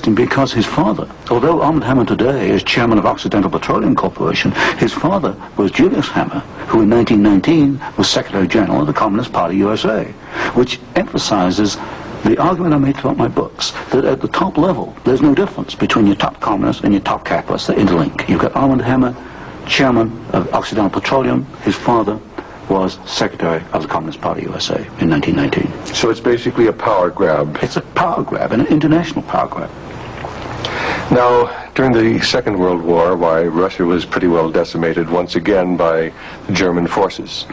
interesting because his father, although Armand Hammer today is chairman of Occidental Petroleum Corporation, his father was Julius Hammer, who in 1919 was Secretary General of the Communist Party USA, which emphasizes the argument I made throughout my books, that at the top level, there's no difference between your top communists and your top capitalists. They interlink. You've got Armand Hammer, chairman of Occidental Petroleum. His father was Secretary of the Communist Party USA in 1919. So it's basically a power grab. It's a power grab, an international power grab. Now, during the Second World War, why Russia was pretty well decimated once again by the German forces.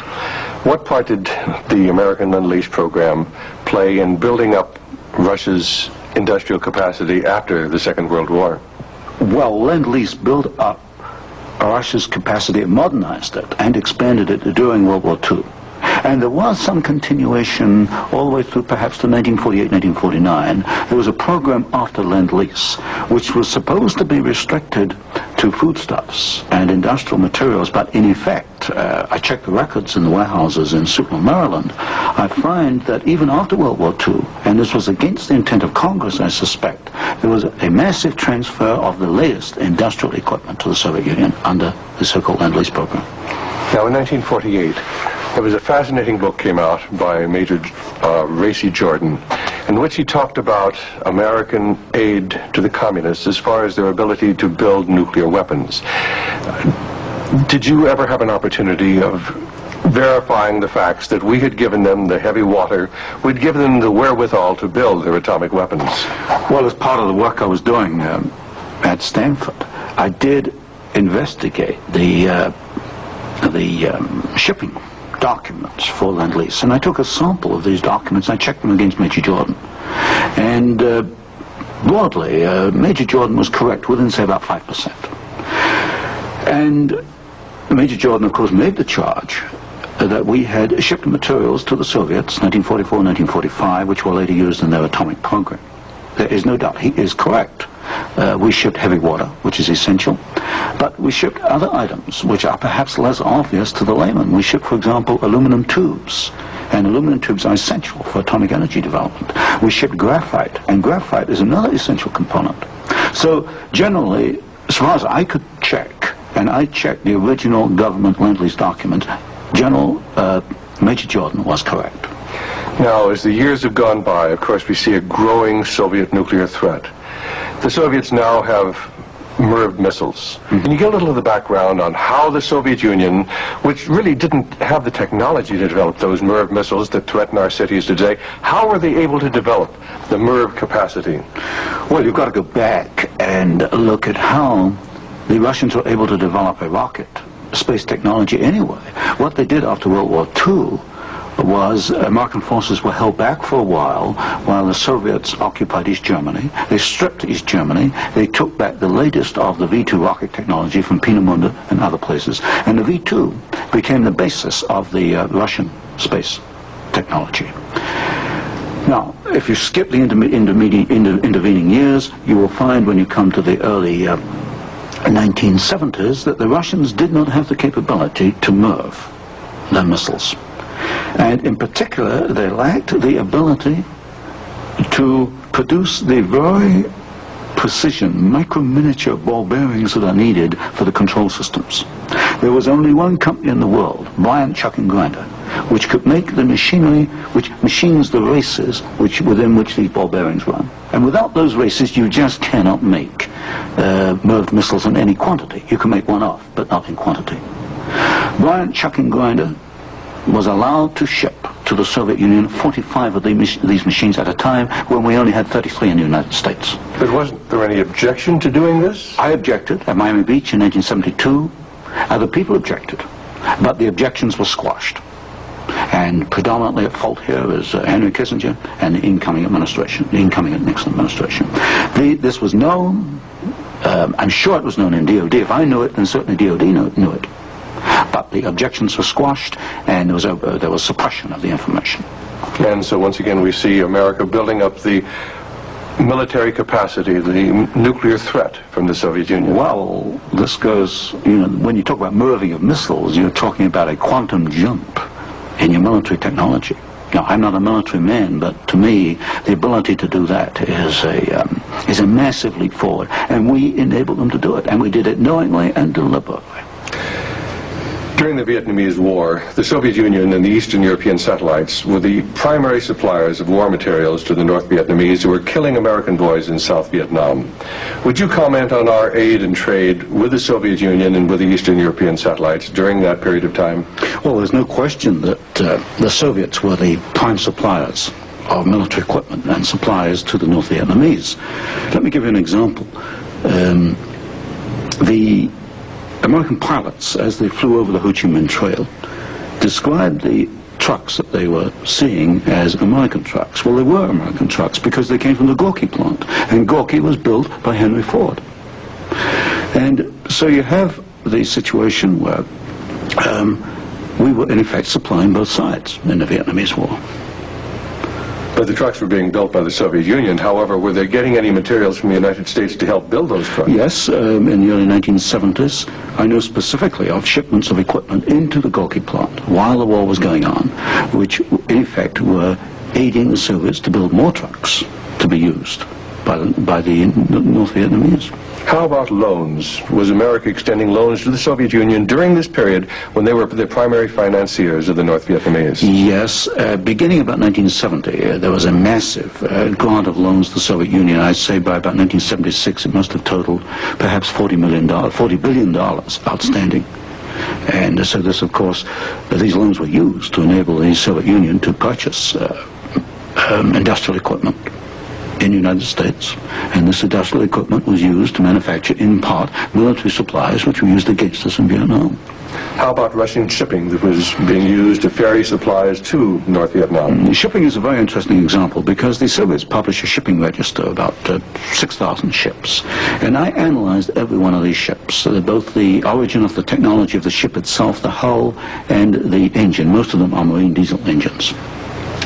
What part did the American Lend-Lease program play in building up Russia's industrial capacity after the Second World War? Well, Lend-Lease built up Russia's capacity, modernized it, and expanded it during World War II. And there was some continuation all the way through perhaps to 1948, 1949. There was a program after Lend-Lease, which was supposed to be restricted to foodstuffs and industrial materials, but in effect, I checked the records in the warehouses in Sutton, Maryland, I find that even after World War II, and this was against the intent of Congress, I suspect, there was a massive transfer of the latest industrial equipment to the Soviet Union under the so-called Lend-Lease program. Now, in 1948, there was a fascinating book came out by Major Merci Jordan, in which he talked about American aid to the communists as far as their ability to build nuclear weapons. Did you ever have an opportunity of verifying the facts that we had given them the heavy water, we'd given them the wherewithal to build their atomic weapons? Well, as part of the work I was doing at Stanford, I did investigate the shipping documents for Lend-Lease, and I took a sample of these documents and I checked them against Major Jordan. And broadly, Major Jordan was correct within, say, about 5%. And Major Jordan, of course, made the charge that we had shipped materials to the Soviets, 1944, 1945, which were later used in their atomic program. There is no doubt he is correct. We shipped heavy water, which is essential, but we shipped other items which are perhaps less obvious to the layman. We shipped, for example, aluminum tubes, and aluminum tubes are essential for atomic energy development. We shipped graphite, and graphite is another essential component. So generally, as far as I could check, and I checked the original government Lend-Lease document, General Major Jordan was correct. Now, as the years have gone by, of course, we see a growing Soviet nuclear threat. The Soviets now have MIRV missiles. Can you give a little of the background on how the Soviet Union, which really didn't have the technology to develop those MIRV missiles that threaten our cities today, how were they able to develop the MIRV capacity? Well, you've got to go back and look at how the Russians were able to develop a rocket, space technology anyway. What they did after World War II was American forces were held back for a while the Soviets occupied East Germany. They stripped East Germany. They took back the latest of the V-2 rocket technology from Peenemünde and other places. And the V-2 became the basis of the Russian space technology. Now, if you skip the intervening years, you will find when you come to the early 1970s that the Russians did not have the capability to MIRV their missiles. And in particular, they lacked the ability to produce the very precision, micro-miniature ball bearings that are needed for the control systems. There was only one company in the world, Bryant, Chuck and Grinder, which could make the machinery which machines the races within which these ball bearings run. And without those races, you just cannot make MIRV missiles in any quantity. You can make one off, but not in quantity. Bryant, Chuck and Grinder was allowed to ship to the Soviet Union 45 of these machines at a time when we only had 33 in the United States. But wasn't there any objection to doing this? I objected at Miami Beach in 1972. Other people objected, but the objections were squashed. And predominantly at fault here is Henry Kissinger and the incoming administration, the incoming Nixon administration. This was known, I'm sure it was known in DOD. If I knew it, then certainly DOD knew it. But the objections were squashed, and there was suppression of the information. And so once again we see America building up the military capacity, the nuclear threat from the Soviet Union. Well, this goes, when you talk about MIRVing of missiles, you're talking about a quantum jump in your military technology. Now, I'm not a military man, but to me, the ability to do that is a massive leap forward, and we enabled them to do it, and we did it knowingly and deliberately. During the Vietnamese War, the Soviet Union and the Eastern European satellites were the primary suppliers of war materials to the North Vietnamese who were killing American boys in South Vietnam. Would you comment on our aid and trade with the Soviet Union and with the Eastern European satellites during that period of time? Well, there's no question that the Soviets were the prime suppliers of military equipment and suppliers to the North Vietnamese. Let me give you an example. The American pilots, as they flew over the Ho Chi Minh Trail, described the trucks that they were seeing as American trucks. Well, they were American trucks because they came from the Gorky plant, and Gorky was built by Henry Ford. And so you have the situation where we were, in effect, supplying both sides in the Vietnamese War. But the trucks were being built by the Soviet Union. However, were they getting any materials from the United States to help build those trucks? Yes, in the early 1970s, I know specifically of shipments of equipment into the Gorky plant while the war was going on, which in effect were aiding the Soviets to build more trucks to be used by the North Vietnamese. How about loans? Was America extending loans to the Soviet Union during this period when they were the primary financiers of the North Vietnamese? Yes. Beginning about 1970, there was a massive grant of loans to the Soviet Union. I'd say by about 1976, it must have totaled perhaps $40 billion outstanding. And so this, of course, these loans were used to enable the Soviet Union to purchase industrial equipment in the United States, and this industrial equipment was used to manufacture, in part, military supplies which were used against us in Vietnam. How about Russian shipping that was being used to ferry supplies to North Vietnam? Shipping is a very interesting example because the Soviets published a shipping register about 6,000 ships, and I analyzed every one of these ships, both the origin of the technology of the ship itself, the hull, and the engine. Most of them are marine diesel engines.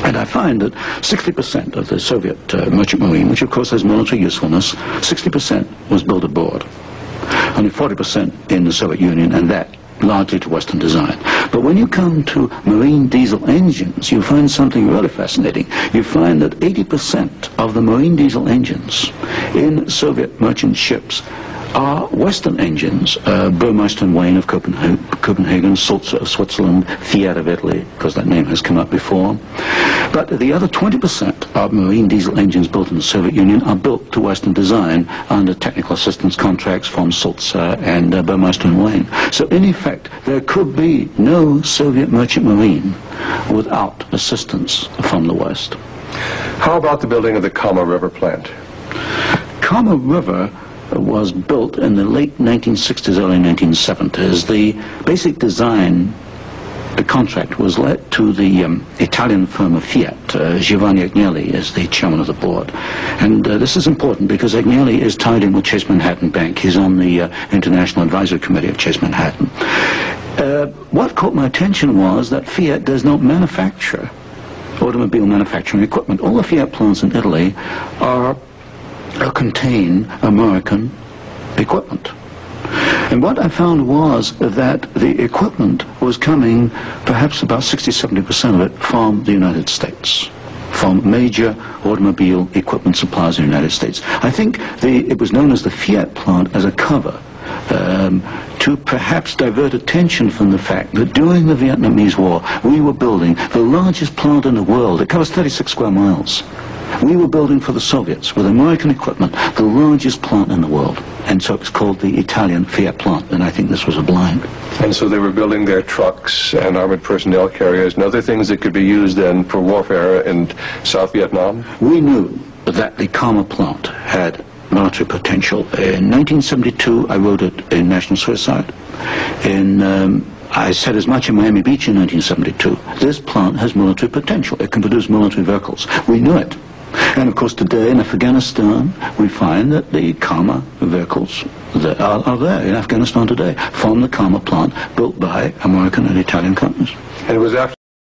And I find that 60% of the Soviet merchant marine, which of course has military usefulness, 60% was built aboard. Only 40% in the Soviet Union, and that largely to Western design. But when you come to marine diesel engines, you find something really fascinating. You find that 80% of the marine diesel engines in Soviet merchant ships are Western engines, Burmeister & Wain of Copenhagen, Sulzer of Switzerland, Fiat of Italy, because that name has come up before. But the other 20% of marine diesel engines built in the Soviet Union are built to Western design under technical assistance contracts from Sulzer and Burmeister & Wain. So in effect, there could be no Soviet merchant marine without assistance from the West. How about the building of the Kama River plant? Kama River was built in the late 1960s, early 1970s. The basic design, the contract was let to the Italian firm of Fiat. Giovanni Agnelli is the chairman of the board. And this is important because Agnelli is tied in with Chase Manhattan Bank. He's on the International Advisory Committee of Chase Manhattan. What caught my attention was that Fiat does not manufacture automobile manufacturing equipment. All the Fiat plants in Italy contain American equipment. And what I found was that the equipment was coming, perhaps about 60–70% of it, from the United States, from major automobile equipment suppliers in the United States. I think it was known as the Fiat plant as a cover to perhaps divert attention from the fact that during the Vietnamese War, we were building the largest plant in the world. It covers 36 square miles. We were building for the Soviets, with American equipment, the largest plant in the world. And so it's called the Italian Fiat plant, and I think this was a blind. And so they were building their trucks and armored personnel carriers and other things that could be used then for warfare in South Vietnam? We knew that the Kama plant had military potential. In 1972, I wrote it in National Suicide. I said as much in Miami Beach in 1972. This plant has military potential. It can produce military vehicles. We knew it. And of course today in Afghanistan we find that the Kama vehicles that are there in Afghanistan today from the Kama plant built by American and Italian companies. And it was after